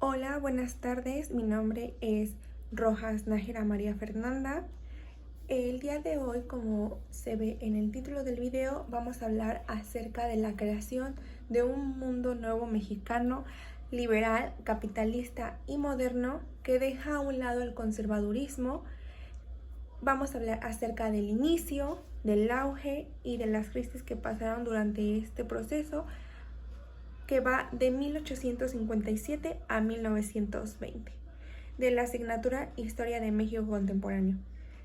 Hola, buenas tardes. Mi nombre es Rojas Nájera María Fernanda. El día de hoy, como se ve en el título del video, vamos a hablar acerca de la creación de un mundo nuevo mexicano, liberal, capitalista y moderno que deja a un lado el conservadurismo. Vamos a hablar acerca del inicio, del auge y de las crisis que pasaron durante este proceso, que va de 1857 a 1920, de la asignatura Historia de México Contemporáneo.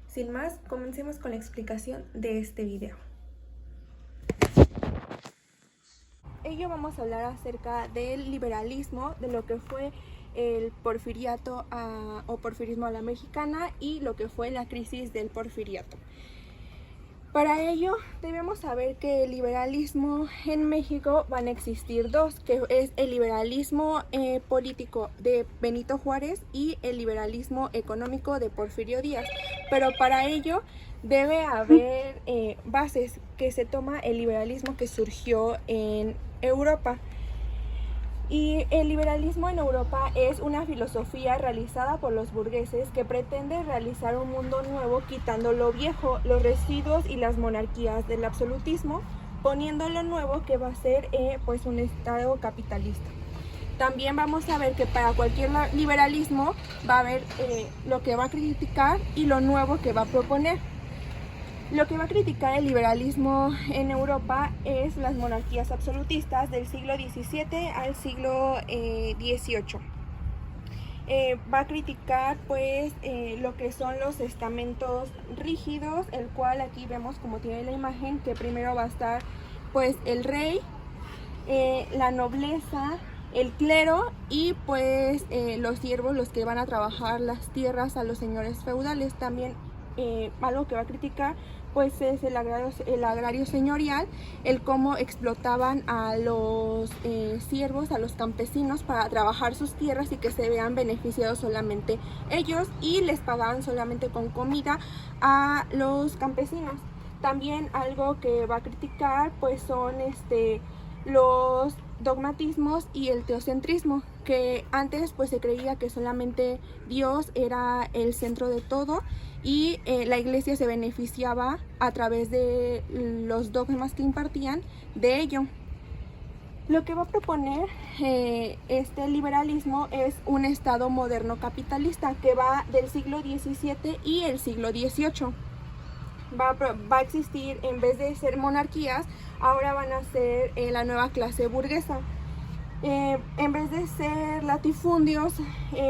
Sin más, comencemos con la explicación de este video. Ello vamos a hablar acerca del liberalismo, de lo que fue el porfiriato o porfirismo a la mexicana y lo que fue la crisis del porfiriato. Para ello debemos saber que el liberalismo en México van a existir dos, que es el liberalismo político de Benito Juárez y el liberalismo económico de Porfirio Díaz. Pero para ello debe haber bases que se toma el liberalismo que surgió en Europa. Y el liberalismo en Europa es una filosofía realizada por los burgueses que pretende realizar un mundo nuevo quitando lo viejo, los residuos y las monarquías del absolutismo, poniendo lo nuevo que va a ser pues un estado capitalista. También vamos a ver que para cualquier liberalismo va a haber lo que va a criticar y lo nuevo que va a proponer. Lo que va a criticar el liberalismo en Europa es las monarquías absolutistas del siglo XVII al siglo XVIII. Va a criticar pues lo que son los estamentos rígidos, el cual aquí vemos como tiene la imagen, que primero va a estar pues el rey, la nobleza, el clero y pues los siervos, los que van a trabajar las tierras a los señores feudales. También algo que va a criticar pues es el agrario señorial, el cómo explotaban a los siervos, a los campesinos para trabajar sus tierras y que se vean beneficiados solamente ellos y les pagaban solamente con comida a los campesinos. También algo que va a criticar pues son los dogmatismos y el teocentrismo, que antes pues se creía que solamente Dios era el centro de todo y la iglesia se beneficiaba a través de los dogmas que impartían de ello. Lo que va a proponer este liberalismo es un estado moderno capitalista que va del siglo XVII y el siglo XVIII. Va a existir, en vez de ser monarquías, ahora van a ser la nueva clase burguesa. En vez de ser latifundios,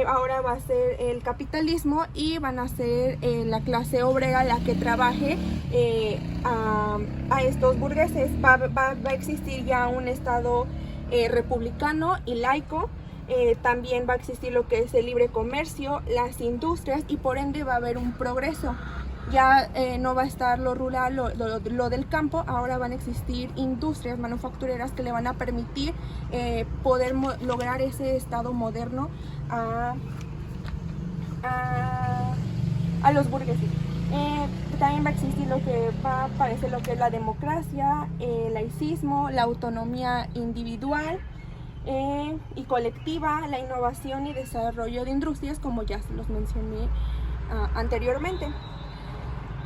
ahora va a ser el capitalismo y van a ser la clase obrera la que trabaje a estos burgueses. Va a existir ya un estado republicano y laico. También va a existir lo que es el libre comercio, las industrias, y por ende va a haber un progreso. Ya no va a estar lo rural, lo del campo. Ahora van a existir industrias manufactureras que le van a permitir poder lograr ese estado moderno a los burgueses. También va a existir lo que va a aparecer, lo que es la democracia, el laicismo, la autonomía individual y colectiva, la innovación y desarrollo de industrias, como ya se los mencioné anteriormente.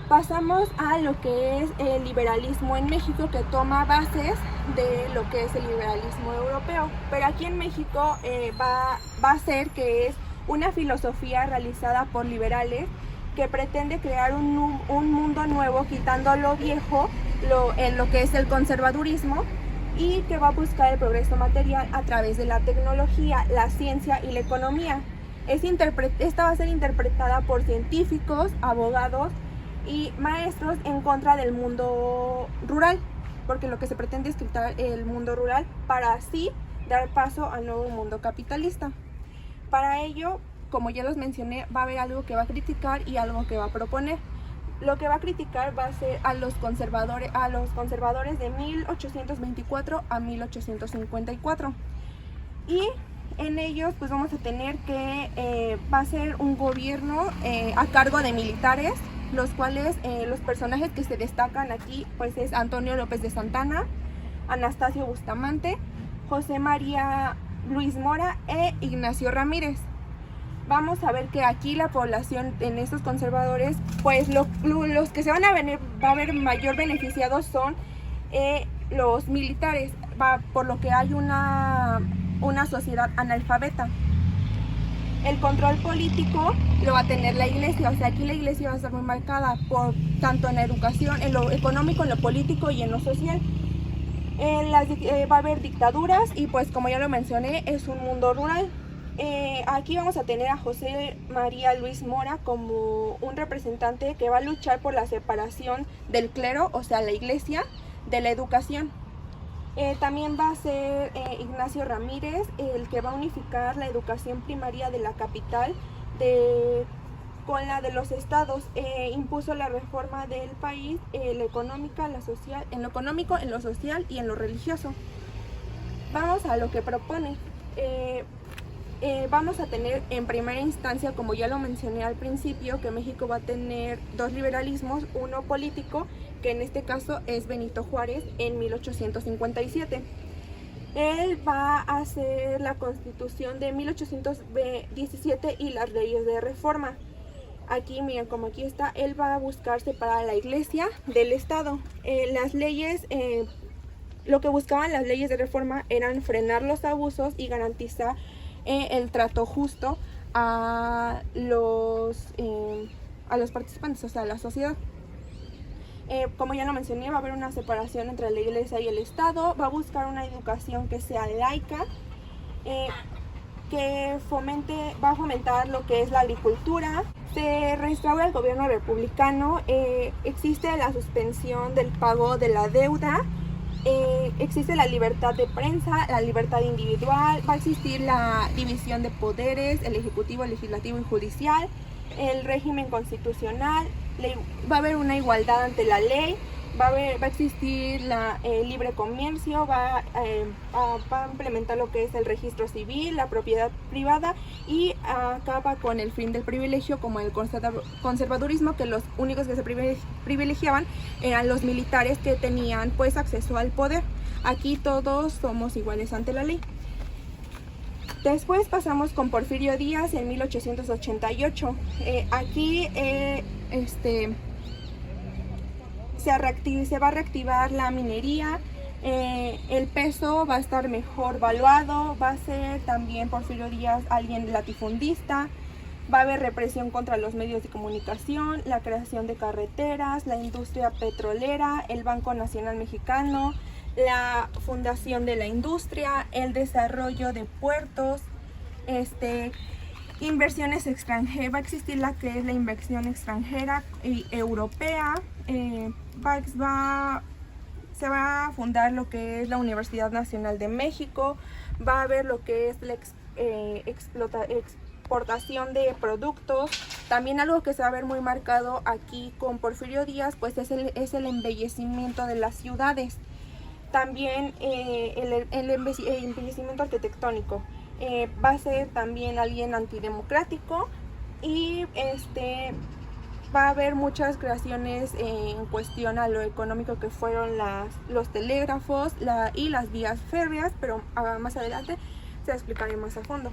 Pasamos a lo que es el liberalismo en México, que toma bases de lo que es el liberalismo europeo. Pero aquí en México va a ser que es una filosofía realizada por liberales que pretende crear un mundo nuevo, quitando lo viejo, en lo que es el conservadurismo, y que va a buscar el progreso material a través de la tecnología, la ciencia y la economía. Esta va a ser interpretada por científicos, abogados y maestros en contra del mundo rural, porque lo que se pretende es quitar el mundo rural para así dar paso al nuevo mundo capitalista. Para ello, como ya los mencioné, va a haber algo que va a criticar y algo que va a proponer. Lo que va a criticar va a ser a los conservadores de 1824 a 1854. Y en ellos pues vamos a tener que va a ser un gobierno a cargo de militares, los cuales los personajes que se destacan aquí pues es Antonio López de Santana, Anastasio Bustamante, José María Luis Mora e Ignacio Ramírez. Vamos a ver que aquí la población en estos conservadores, pues los que se van a ver mayor beneficiados son los militares, por lo que hay una sociedad analfabeta. El control político lo va a tener la iglesia, o sea, aquí la iglesia va a estar muy marcada por tanto en la educación, en lo económico, en lo político y en lo social. Va a haber dictaduras y pues como ya lo mencioné, es un mundo rural. Aquí vamos a tener a José María Luis Mora como un representante que va a luchar por la separación del clero, o sea, la iglesia, de la educación. También va a ser Ignacio Ramírez el que va a unificar la educación primaria de la capital con la de los estados. Impuso la reforma del país, la económica, la social, en lo económico, en lo social y en lo religioso. Vamos a lo que propone. Vamos a tener en primera instancia, como ya lo mencioné al principio, que México va a tener dos liberalismos, uno político, que en este caso es Benito Juárez en 1857. Él va a hacer la Constitución de 1817 y las leyes de reforma. Aquí, miren, como aquí está, él va a buscar separar a la iglesia del Estado. Las leyes, lo que buscaban las leyes de reforma eran frenar los abusos y garantizar el trato justo a los participantes, o sea, a la sociedad. Como ya lo mencioné, va a haber una separación entre la iglesia y el Estado. Va a buscar una educación que sea laica, que va a fomentar lo que es la agricultura. Se restaura el gobierno republicano. Existe la suspensión del pago de la deuda. Existe la libertad de prensa, la libertad individual. Va a existir la división de poderes, el ejecutivo, el legislativo y judicial. El régimen constitucional. Va a haber una igualdad ante la ley, va a existir el libre comercio, va a implementar lo que es el registro civil, la propiedad privada y acaba con el fin del privilegio como el conservadurismo, que los únicos que se privilegiaban eran los militares que tenían pues acceso al poder. Aquí todos somos iguales ante la ley. Después pasamos con Porfirio Díaz en 1888. Aquí se va a reactivar la minería, el peso va a estar mejor valuado, va a ser también Porfirio Díaz alguien latifundista, va a haber represión contra los medios de comunicación, la creación de carreteras, la industria petrolera, el Banco Nacional Mexicano, la fundación de la industria, el desarrollo de puertos, inversiones extranjeras. Va a existir la que es la inversión extranjera y europea. Se va a fundar lo que es la Universidad Nacional de México. Va a haber lo que es la exportación de productos. También algo que se va a ver muy marcado aquí con Porfirio Díaz, pues es el embellecimiento de las ciudades. También el embellecimiento arquitectónico. Va a ser también alguien antidemocrático y va a haber muchas creaciones en cuestión a lo económico, que fueron los telégrafos y las vías férreas, pero más adelante se explicaré más a fondo.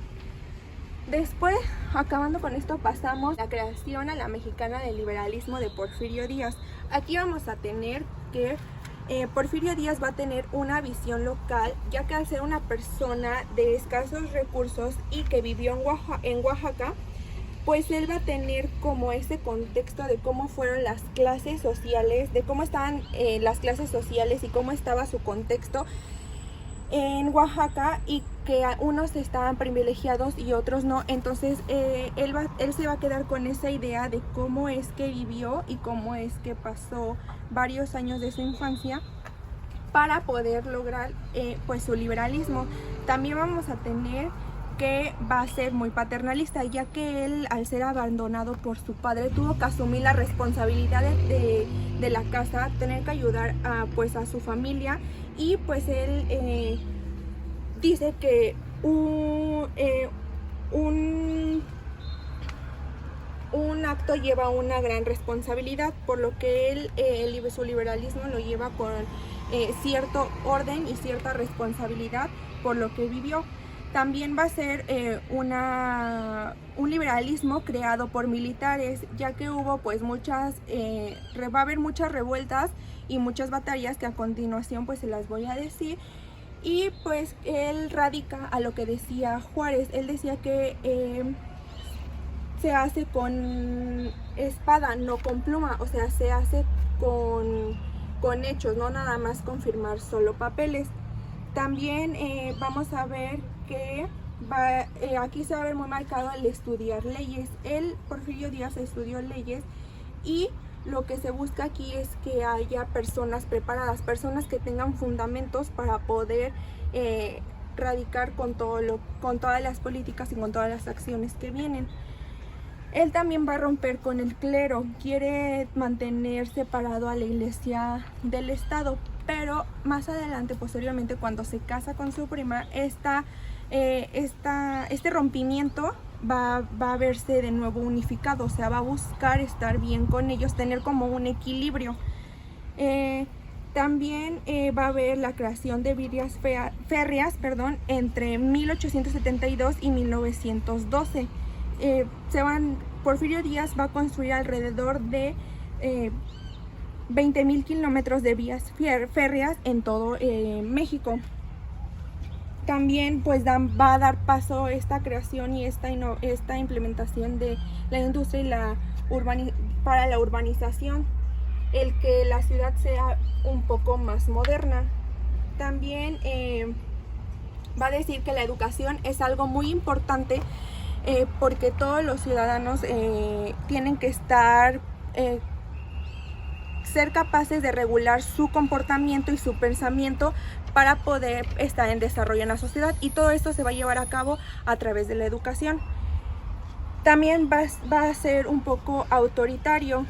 Después, acabando con esto, pasamos a la creación a la mexicana del liberalismo de Porfirio Díaz. Aquí vamos a tener que Porfirio Díaz va a tener una visión local, ya que al ser una persona de escasos recursos y que vivió en Oaxaca, pues él va a tener como ese contexto de cómo fueron las clases sociales, de cómo estaban las clases sociales y cómo estaba su contexto en Oaxaca, y que unos estaban privilegiados y otros no. Entonces él se va a quedar con esa idea de cómo es que vivió y cómo es que pasó varios años de su infancia para poder lograr pues su liberalismo. También vamos a tener que va a ser muy paternalista, ya que él, al ser abandonado por su padre, tuvo que asumir la responsabilidad de la casa, tener que ayudar pues a su familia, y pues él dice que un acto lleva una gran responsabilidad, por lo que él su liberalismo lo lleva con cierto orden y cierta responsabilidad por lo que vivió. También va a ser un liberalismo creado por militares, ya que hubo pues va a haber muchas revueltas y muchas batallas que a continuación pues se las voy a decir. Y pues él radica a lo que decía Juárez. Él decía que se hace con espada, no con pluma, o sea, se hace con hechos, no nada más con firmar solo papeles. También vamos a ver que aquí se va a ver muy marcado el estudiar leyes. Porfirio Díaz estudió leyes y lo que se busca aquí es que haya personas preparadas, personas que tengan fundamentos para poder radicar con todas las políticas y con todas las acciones que vienen. Él también va a romper con el clero, quiere mantener separado a la iglesia del Estado, pero más adelante, posteriormente, cuando se casa con su prima, este rompimiento va a verse de nuevo unificado, o sea, va a buscar estar bien con ellos, tener como un equilibrio. También va a haber la creación de vías férreas entre 1872 y 1912. Porfirio Díaz va a construir alrededor de 20,000 kilómetros de vías férreas en todo México. También pues va a dar paso a esta creación y esta implementación de la industria y para la urbanización, el que la ciudad sea un poco más moderna. También va a decir que la educación es algo muy importante porque todos los ciudadanos tienen que ser capaces de regular su comportamiento y su pensamiento para poder estar en desarrollo en la sociedad, y todo esto se va a llevar a cabo a través de la educación. También va a ser un poco autoritario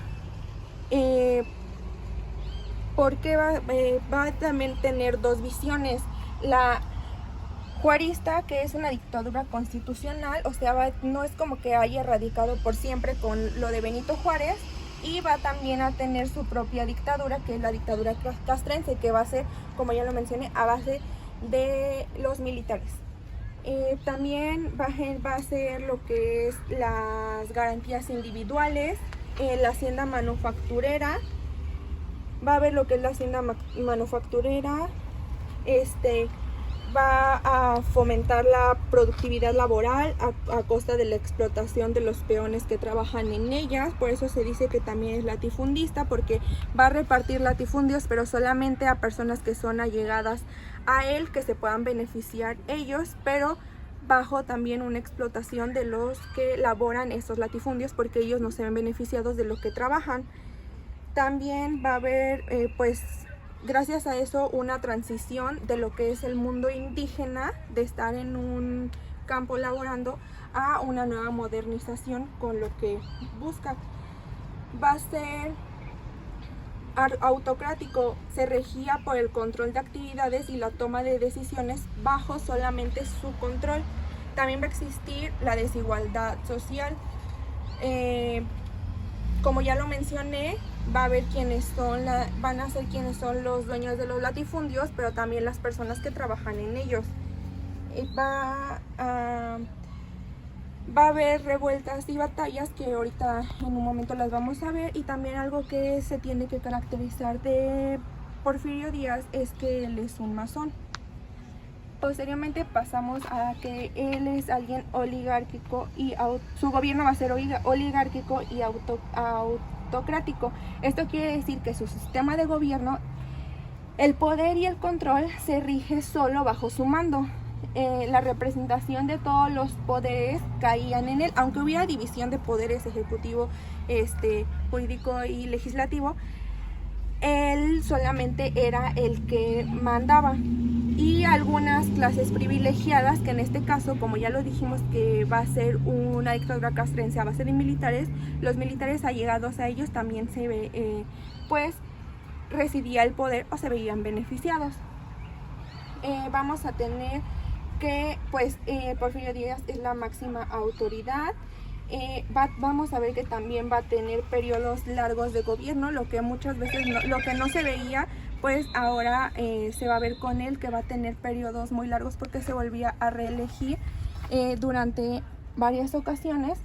porque va a también tener dos visiones: la juarista, que es una dictadura constitucional, o sea, no es como que haya erradicado por siempre con lo de Benito Juárez, y va también a tener su propia dictadura, que es la dictadura castrense, que va a ser, como ya lo mencioné, a base de los militares. También va a ser lo que es las garantías individuales, la hacienda manufacturera, va a haber lo que es la hacienda manufacturera, va a fomentar la productividad laboral a costa de la explotación de los peones que trabajan en ellas. Por eso se dice que también es latifundista, porque va a repartir latifundios, pero solamente a personas que son allegadas a él, que se puedan beneficiar ellos, pero bajo también una explotación de los que laboran esos latifundios, porque ellos no se ven beneficiados de lo que trabajan. También va a haber pues gracias a eso una transición de lo que es el mundo indígena, de estar en un campo laborando, a una nueva modernización con lo que busca. Va a ser autocrático, se regía por el control de actividades y la toma de decisiones bajo solamente su control. También va a existir la desigualdad social. Como ya lo mencioné, va a haber van a ser quienes son los dueños de los latifundios, pero también las personas que trabajan en ellos. Va a haber revueltas y batallas que ahorita en un momento las vamos a ver, y también algo que se tiene que caracterizar de Porfirio Díaz es que él es un masón. Posteriormente pasamos a que él es alguien oligárquico y su gobierno va a ser oligárquico y autocrático. Esto quiere decir que su sistema de gobierno, el poder y el control se rige solo bajo su mando. La representación de todos los poderes caían en él, aunque hubiera división de poderes ejecutivo, jurídico y legislativo. Él solamente era el que mandaba, y algunas clases privilegiadas, que en este caso, como ya lo dijimos, que va a ser una dictadura castrense a base de militares, los militares allegados a ellos también pues residía el poder o se veían beneficiados. Vamos a tener que pues Porfirio Díaz es la máxima autoridad. Vamos a ver que también va a tener periodos largos de gobierno, lo que muchas veces lo que no se veía pues ahora se va a ver con él que va a tener periodos muy largos porque se volvía a reelegir durante varias ocasiones.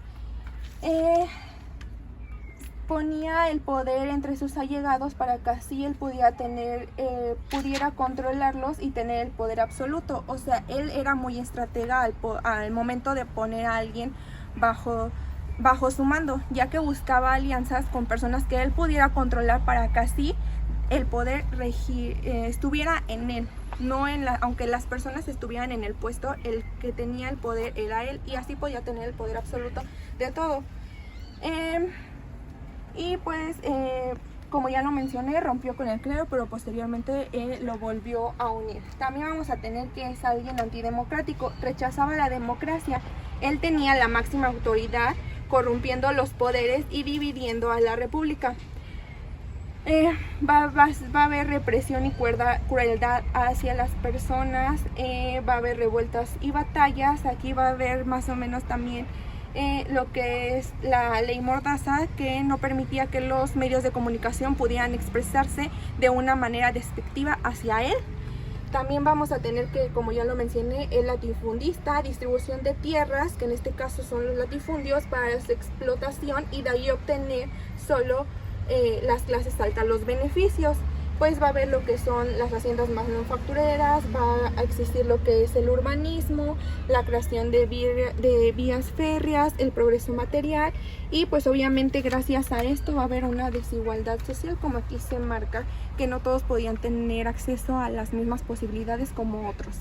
Ponía el poder entre sus allegados para que así él pudiera controlarlos y tener el poder absoluto. O sea, él era muy estratega al momento de poner a alguien bajo su mando, ya que buscaba alianzas con personas que él pudiera controlar para que así el poder estuviera en él, aunque las personas estuvieran en el puesto, el que tenía el poder era él, y así podía tener el poder absoluto de todo. Y pues, como ya lo mencioné, rompió con el clero, pero posteriormente lo volvió a unir. También vamos a tener que es alguien antidemocrático, rechazaba la democracia. Él tenía la máxima autoridad, corrompiendo los poderes y dividiendo a la república. Va a haber represión y crueldad hacia las personas, va a haber revueltas y batallas. Aquí va a haber más o menos también lo que es la ley Mordaza, que no permitía que los medios de comunicación pudieran expresarse de una manera despectiva hacia él. También vamos a tener que, como ya lo mencioné, el latifundista, distribución de tierras, que en este caso son los latifundios, para su explotación, y de ahí obtener solo las clases altas los beneficios. Pues va a haber lo que son las haciendas manufactureras, va a existir lo que es el urbanismo, la creación de vías férreas, el progreso material, y pues obviamente gracias a esto va a haber una desigualdad social, como aquí se marca, que no todos podían tener acceso a las mismas posibilidades como otros.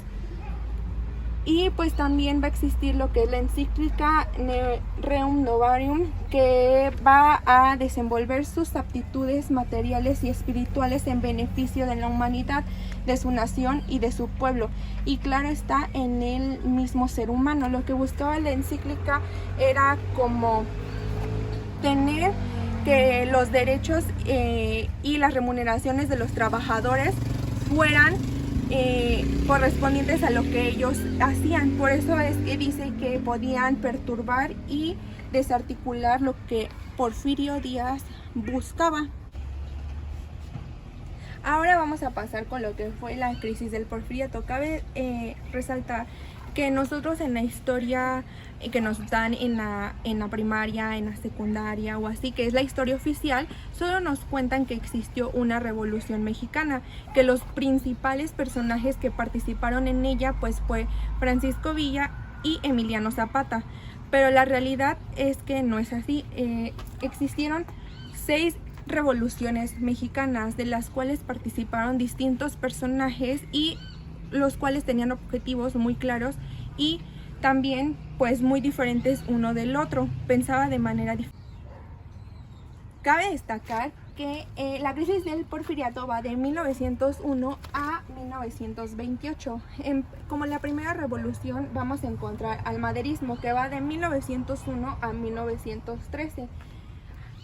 Y pues también va a existir lo que es la encíclica Rerum Novarium, que va a desenvolver sus aptitudes materiales y espirituales en beneficio de la humanidad, de su nación y de su pueblo. Y claro está, en el mismo ser humano. Lo que buscaba la encíclica era como tener que los derechos y las remuneraciones de los trabajadores fueran correspondientes a lo que ellos hacían. Por eso es que dice que podían perturbar y desarticular lo que Porfirio Díaz buscaba. Ahora vamos a pasar con lo que fue la crisis del Porfiriato. Cabe resaltar que nosotros en la historia que nos dan en la primaria, en la secundaria o así, que es la historia oficial, solo nos cuentan que existió una revolución mexicana, que los principales personajes que participaron en ella pues fue Francisco Villa y Emiliano Zapata. Pero la realidad es que no es así. Existieron 6 revoluciones mexicanas, de las cuales participaron distintos personajes y los cuales tenían objetivos muy claros y también pues muy diferentes uno del otro, pensaba de manera diferente. Cabe destacar que la crisis del Porfiriato va de 1901 a 1928. Como la primera revolución vamos a encontrar al maderismo, que va de 1901 a 1913.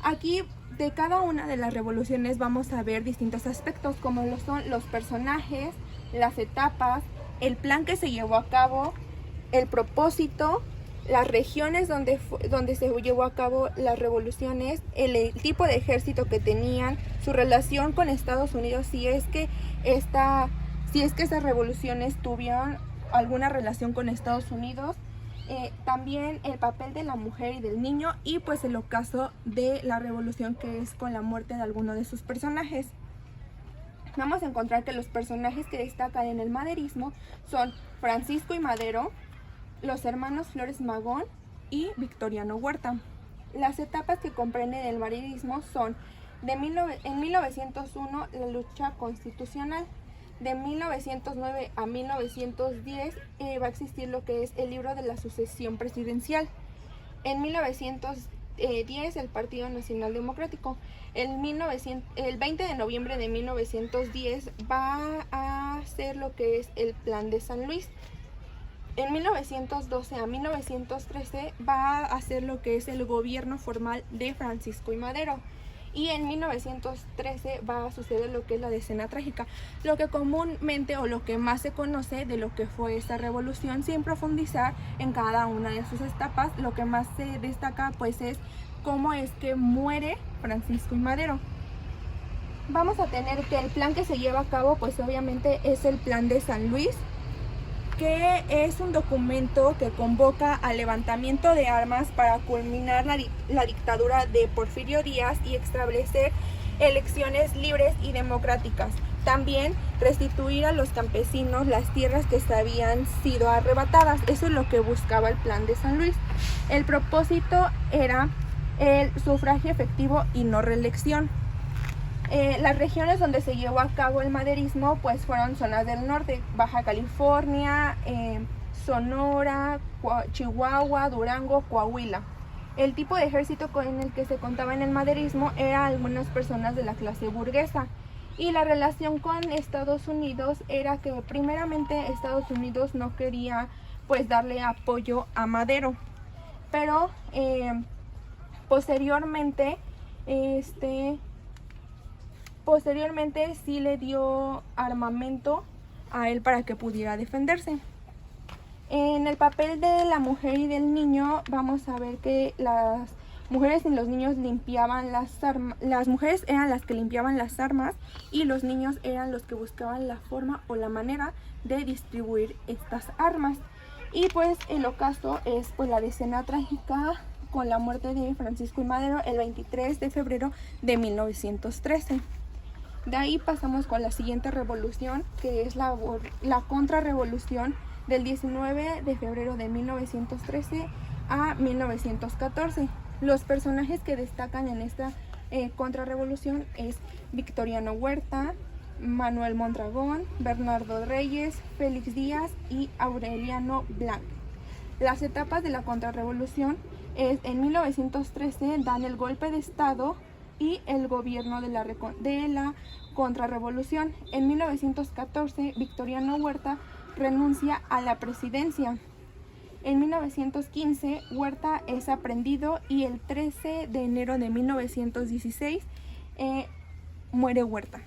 Aquí de cada una de las revoluciones vamos a ver distintos aspectos, como lo son los personajes, las etapas, el plan que se llevó a cabo, el propósito, las regiones donde se llevó a cabo las revoluciones, el tipo de ejército que tenían, su relación con Estados Unidos, si es que esas revoluciones tuvieron alguna relación con Estados Unidos, también el papel de la mujer y del niño, y pues el ocaso de la revolución, que es con la muerte de alguno de sus personajes. Vamos a encontrar que los personajes que destacan en el maderismo son Francisco y Madero, los hermanos Flores Magón y Victoriano Huerta. Las etapas que comprenden el maderismo son en 1901 la lucha constitucional, de 1909 a 1910 va a existir lo que es el libro de la sucesión presidencial. En 1910 el Partido Nacional Democrático. El 20 de noviembre de 1910 va a hacer lo que es el Plan de San Luis. En 1912 a 1913 va a hacer lo que es el gobierno formal de Francisco y Madero. Y en 1913 va a suceder lo que es la decena trágica, lo que comúnmente o lo que más se conoce de lo que fue esta revolución, sin profundizar en cada una de sus etapas. Lo que más se destaca pues es cómo es que muere Francisco y Madero. Vamos a tener que el plan que se lleva a cabo, pues obviamente es el Plan de San Luis, que es un documento que convoca al levantamiento de armas para culminar la dictadura de Porfirio Díaz y establecer elecciones libres y democráticas. También restituir a los campesinos las tierras que se habían sido arrebatadas. Eso es lo que buscaba el Plan de San Luis. El propósito era el sufragio efectivo y no reelección. Las regiones donde se llevó a cabo el maderismo pues fueron zonas del norte: Baja California, Sonora, Chihuahua, Durango, Coahuila. El tipo de ejército con el que se contaba en el maderismo era algunas personas de la clase burguesa, y la relación con Estados Unidos era que primeramente Estados Unidos no quería pues darle apoyo a Madero, pero posteriormente sí le dio armamento a él para que pudiera defenderse. En el papel de la mujer y del niño vamos a ver que las mujeres y los niños limpiaban las armas. Las mujeres eran las que limpiaban las armas y los niños eran los que buscaban la forma o la manera de distribuir estas armas. Y pues el ocaso es pues la decena trágica con la muerte de Francisco I. Madero el 23 de febrero de 1913. De ahí pasamos con la siguiente revolución, que es la contrarrevolución del 19 de febrero de 1913 a 1914. Los personajes que destacan en esta contrarrevolución es Victoriano Huerta, Manuel Mondragón, Bernardo Reyes, Félix Díaz y Aureliano Blanc. Las etapas de la contrarrevolución es: en 1913 dan el golpe de estado y el gobierno de la contrarrevolución. En 1914 Victoriano Huerta renuncia a la presidencia. En 1915 Huerta es aprehendido y el 13 de enero de 1916 muere Huerta.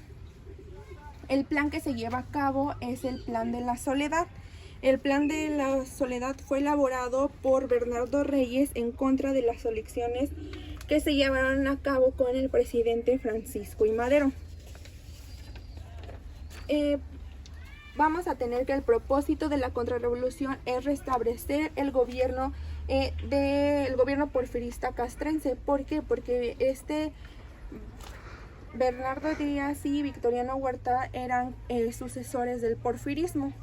El plan que se lleva a cabo es el Plan de la Soledad. El Plan de la Soledad fue elaborado por Bernardo Reyes en contra de las elecciones que se llevaron a cabo con el presidente Francisco I. Madero. Vamos a tener que el propósito de la contrarrevolución es restablecer el gobierno porfirista castrense. ¿Por qué? Porque Bernardo Díaz y Victoriano Huerta eran sucesores del porfirismo.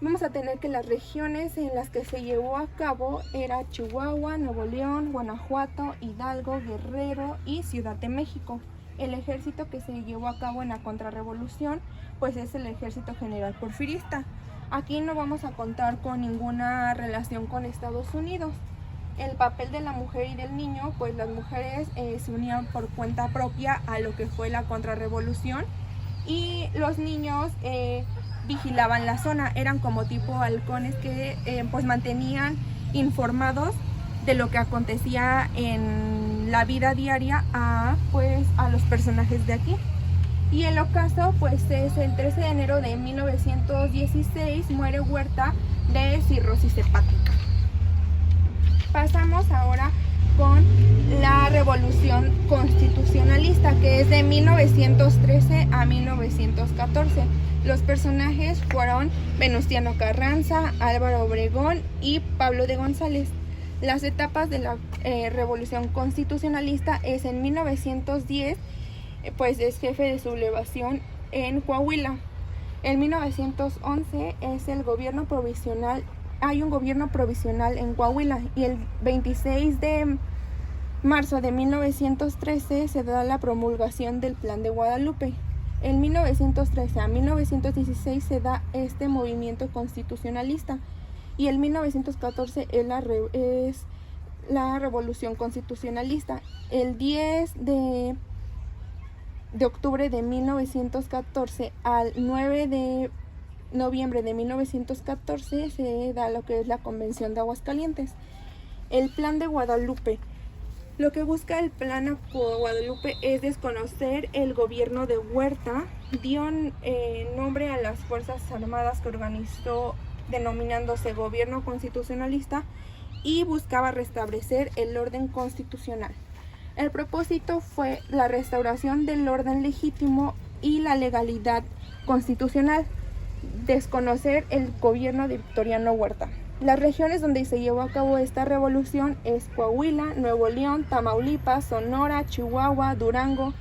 Vamos a tener que las regiones en las que se llevó a cabo era Chihuahua, Nuevo León, Guanajuato, Hidalgo, Guerrero y Ciudad de México. El ejército que se llevó a cabo en la contrarrevolución pues es el Ejército General Porfirista. Aquí no vamos a contar con ninguna relación con Estados Unidos. El papel de la mujer y del niño, pues las mujeres se unían por cuenta propia a lo que fue la contrarrevolución, y los niños vigilaban la zona. Eran como tipo halcones que pues mantenían informados de lo que acontecía en la vida diaria a los personajes de aquí. Y el ocaso pues es el 13 de enero de 1916, muere Huerta de cirrosis hepática. Pasamos ahora con la Revolución Constitucionalista, que es de 1913 a 1914. Los personajes fueron Venustiano Carranza, Álvaro Obregón y Pablo de González. Las etapas de la Revolución Constitucionalista es: en 1910 pues es jefe de sublevación en Coahuila. En 1911 es el gobierno provisional. Hay un gobierno provisional en Coahuila, y el 26 de marzo de 1913 se da la promulgación del Plan de Guadalupe. En 1913 a 1916 se da este movimiento constitucionalista, y en 1914 es la Revolución Constitucionalista. El 10 de octubre de 1914 al 9 de noviembre de 1914 se da lo que es la Convención de Aguascalientes. El Plan de Guadalupe. Lo que busca el Plan de Guadalupe es desconocer el gobierno de Huerta. Dio nombre a las Fuerzas Armadas que organizó denominándose Gobierno Constitucionalista, y buscaba restablecer el orden constitucional. El propósito fue la restauración del orden legítimo y la legalidad constitucional. Desconocer el gobierno de Victoriano Huerta. Las regiones donde se llevó a cabo esta revolución es Coahuila, Nuevo León, Tamaulipas, Sonora, Chihuahua, Durango,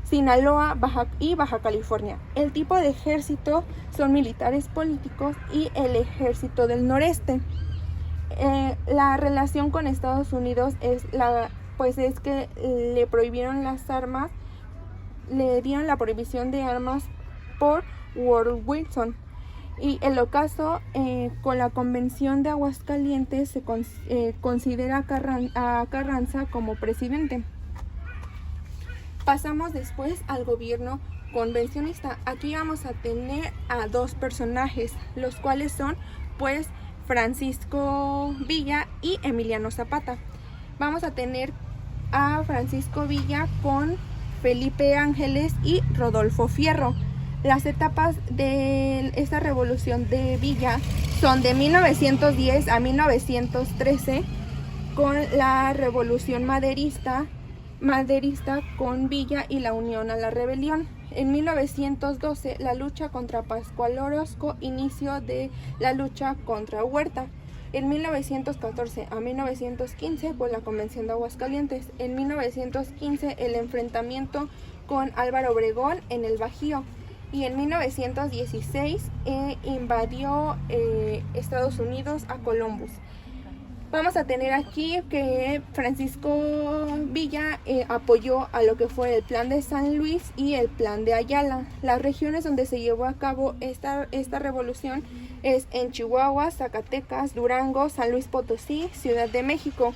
Sinaloa, Baja California. El tipo de ejército son militares políticos y el ejército del noreste. La relación con Estados Unidos es que le prohibieron las armas, le dieron la prohibición de armas por Woodrow Wilson. Y el ocaso, con la Convención de Aguascalientes, se considera a Carranza como presidente. Pasamos después al gobierno convencionista. Aquí vamos a tener a dos personajes, los cuales son pues Francisco Villa y Emiliano Zapata. Vamos a tener a Francisco Villa con Felipe Ángeles y Rodolfo Fierro. Las etapas de esta revolución de Villa son de 1910 a 1913 con la revolución maderista con Villa y la unión a la rebelión. En 1912 la lucha contra Pascual Orozco, inicio de la lucha contra Huerta. En 1914 a 1915 por la Convención de Aguascalientes. En 1915 el enfrentamiento con Álvaro Obregón en el Bajío. Y en 1916 invadió Estados Unidos a Columbus. Vamos a tener aquí que Francisco Villa apoyó a lo que fue el Plan de San Luis y el Plan de Ayala. Las regiones donde se llevó a cabo esta revolución es en Chihuahua, Zacatecas, Durango, San Luis Potosí, Ciudad de México,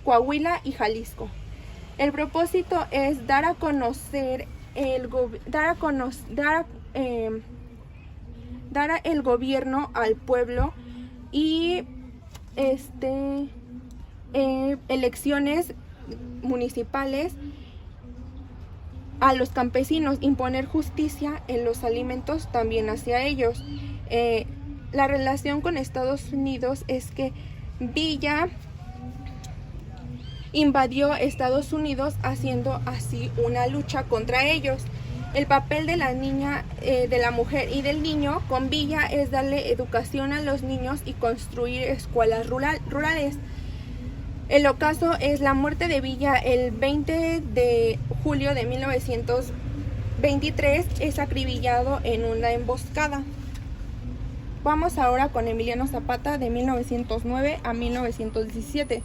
Coahuila y Jalisco. El propósito es dar a conocer el gobierno al pueblo y elecciones municipales a los campesinos, imponer justicia en los alimentos también hacia ellos. La relación con Estados Unidos es que Villa invadió Estados Unidos haciendo así una lucha contra ellos. El papel de la niña, de la mujer y del niño con Villa es darle educación a los niños y construir escuelas rurales. El ocaso es la muerte de Villa el 20 de julio de 1923, es acribillado en una emboscada. Vamos ahora con Emiliano Zapata de 1909 a 1917.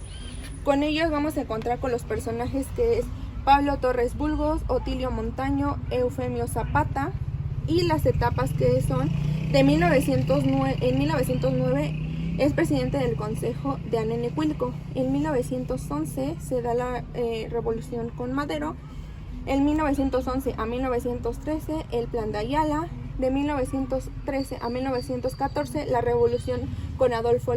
Con ellos vamos a encontrar con los personajes que es Pablo Torres Bulgos, Otilio Montaño, Eufemio Zapata, y las etapas que son de 1909. En 1909 es presidente del Consejo de Anenecuilco. En 1911 se da la revolución con Madero. En 1911 a 1913 el Plan de Ayala. De 1913 a 1914 la revolución con Adolfo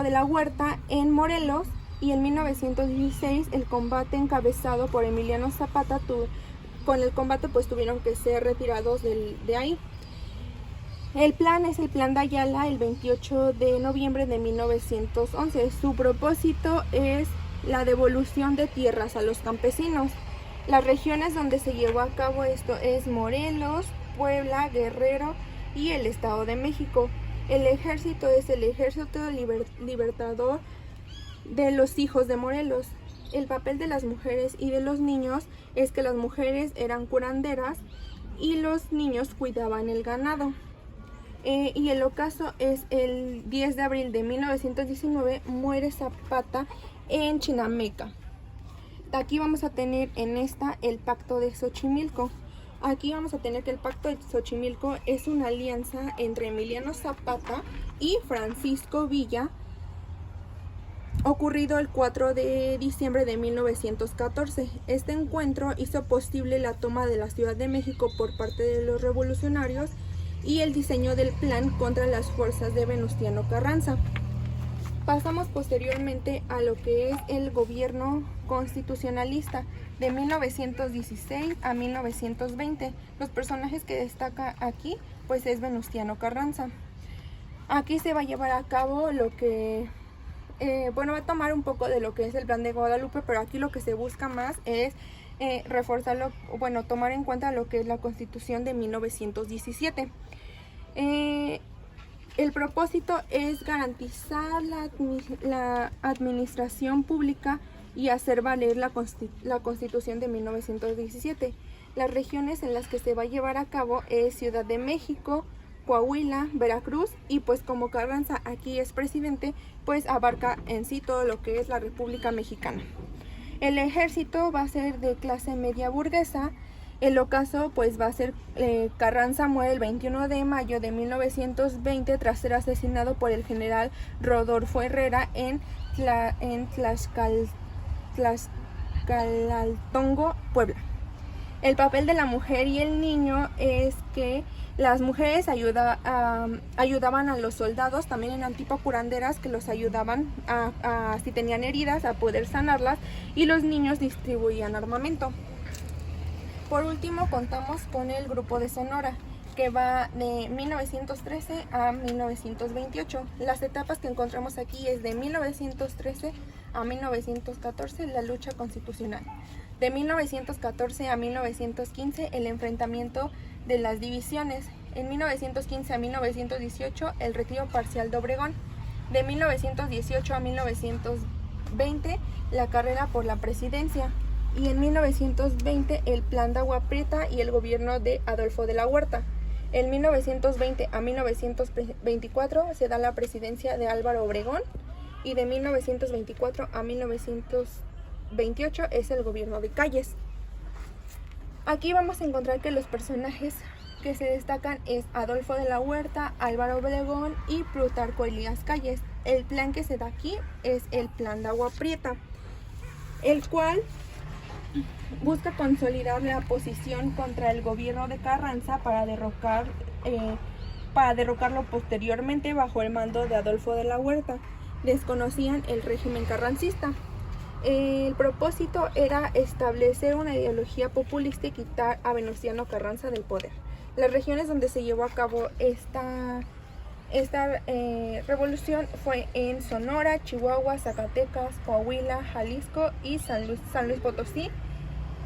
de la Huerta en Morelos. Y en 1916 el combate encabezado por Emiliano Zapata, con el combate pues tuvieron que ser retirados de ahí. El plan es el Plan de Ayala el 28 de noviembre de 1911. Su propósito es la devolución de tierras a los campesinos. Las regiones donde se llevó a cabo esto es Morelos, Puebla, Guerrero y el Estado de México. El ejército es el Ejército Libertador de los Hijos de Morelos. El papel de las mujeres y de los niños es que las mujeres eran curanderas y los niños cuidaban el ganado. Y el ocaso es el 10 de abril de 1919, muere Zapata en Chinameca. Aquí vamos a tener en esta el Pacto de Xochimilco. Aquí vamos a tener que el Pacto de Xochimilco es una alianza entre Emiliano Zapata y Francisco Villa, ocurrido el 4 de diciembre de 1914. Este encuentro hizo posible la toma de la Ciudad de México por parte de los revolucionarios y el diseño del plan contra las fuerzas de Venustiano Carranza. Pasamos posteriormente a lo que es el gobierno constitucionalista de 1916 a 1920. Los personajes que destaca aquí pues es Venustiano Carranza. Aquí se va a llevar a cabo lo que bueno, va a tomar un poco de lo que es el Plan de Guadalupe, pero aquí lo que se busca más es reforzarlo, bueno, tomar en cuenta lo que es la Constitución de 1917. El propósito es garantizar la administración pública y hacer valer la Constitución de 1917. Las regiones en las que se va a llevar a cabo es Ciudad de México, Coahuila, Veracruz, y pues como Carranza aquí es presidente, pues abarca en sí todo lo que es la República Mexicana. El ejército va a ser de clase media burguesa. El ocaso pues va a ser Carranza muere el 21 de mayo de 1920 tras ser asesinado por el general Rodolfo Herrera en Tlaxcalaltongo, Puebla. El papel de la mujer y el niño es que las mujeres ayudaban a los soldados, también eran tipo curanderas que los ayudaban si tenían heridas a poder sanarlas, y los niños distribuían armamento. Por último, contamos con el Grupo de Sonora, que va de 1913 a 1928. Las etapas que encontramos aquí es de 1913 a 1914, la lucha constitucional. De 1914 a 1915, el enfrentamiento de las divisiones. En 1915 a 1918, el retiro parcial de Obregón. De 1918 a 1920, la carrera por la presidencia. Y en 1920, el Plan de Agua Prieta y el gobierno de Adolfo de la Huerta. En 1920 a 1924 se da la presidencia de Álvaro Obregón, y de 1924 a 1928 es el gobierno de Calles. Aquí vamos a encontrar que los personajes que se destacan es Adolfo de la Huerta, Álvaro Obregón y Plutarco Elías Calles. El plan que se da aquí es el Plan de Agua Prieta, el cual busca consolidar la oposición contra el gobierno de Carranza para derrocarlo posteriormente bajo el mando de Adolfo de la Huerta. Desconocían el régimen carrancista. El propósito era establecer una ideología populista y quitar a Venustiano Carranza del poder. Las regiones donde se llevó a cabo esta revolución fue en Sonora, Chihuahua, Zacatecas, Coahuila, Jalisco y San Luis Potosí,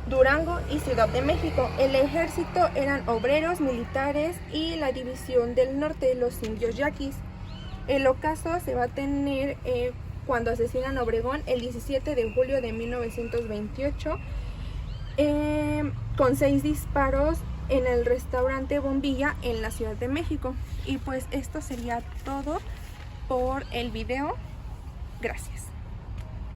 Durango y Ciudad de México. El ejército eran obreros, militares y la división del norte, los indios yaquis. El ocaso se va a tener cuando asesinan a Obregón el 17 de julio de 1928 con 6 disparos en el restaurante Bombilla en la Ciudad de México. Y pues esto sería todo por el video. Gracias.